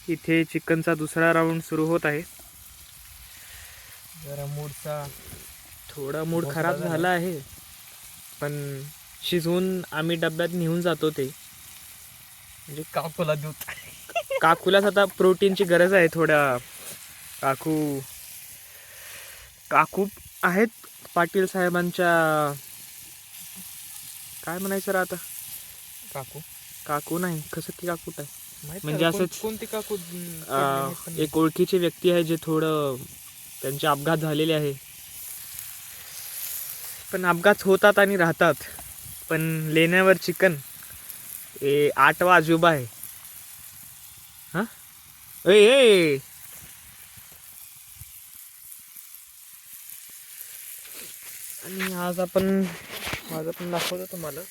इथे चिकनचा दुसरा राऊंड सुरू होत आहे. जरा मूडचा थोडा मूड खराब झाला आहे, पण शिजवून आम्ही डब्यात नेऊन जातो. ते म्हणजे काकुला दूध. काकूलाच आता प्रोटीनची गरज आहे थोड्या. काकू आहेत पाटील साहेबांच्या, काय म्हणायचं रे आता, काकू नाही, कसं की काकू आहे म्हणजे असंच कोणती काकू? एक ओळखीची व्यक्ती आहे जे थोडं त्यांचे अपघात झालेले आहे. पण अपघात होतात आणि राहतात. पण लेण्यावर चिकन हे 8वा अजूबा आहे. हां ए आणि आज आपण दाखवतो तुम्हाला.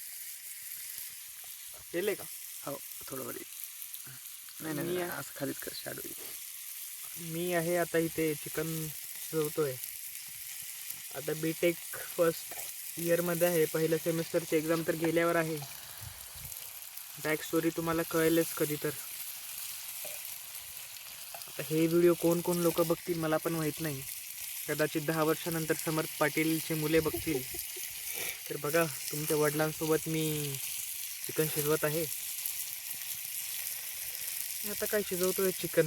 केले का? हो, थोडं वरी. नाही असं खालीच कर शाडू. मी आहे आता इथे चिकन शिजवतोय. आता बीटेक फर्स्ट इयरमध्ये आहे. पहिल्या सेमिस्टरची एक्झाम तर गेल्यावर आहे. बॅक स्टोरी तुम्हाला कळेलच कधी तर. आता हे व्हिडिओ कोण लोक बघतील मला पण माहीत नाही. कदाचित 10 वर्षानंतर समर्थ पाटीलचे मुले बघतील. तर बघा, तुमच्या वडिलांसोबत मी चिकन शिजवत आहे. आता काय शिजवतोय चिकन.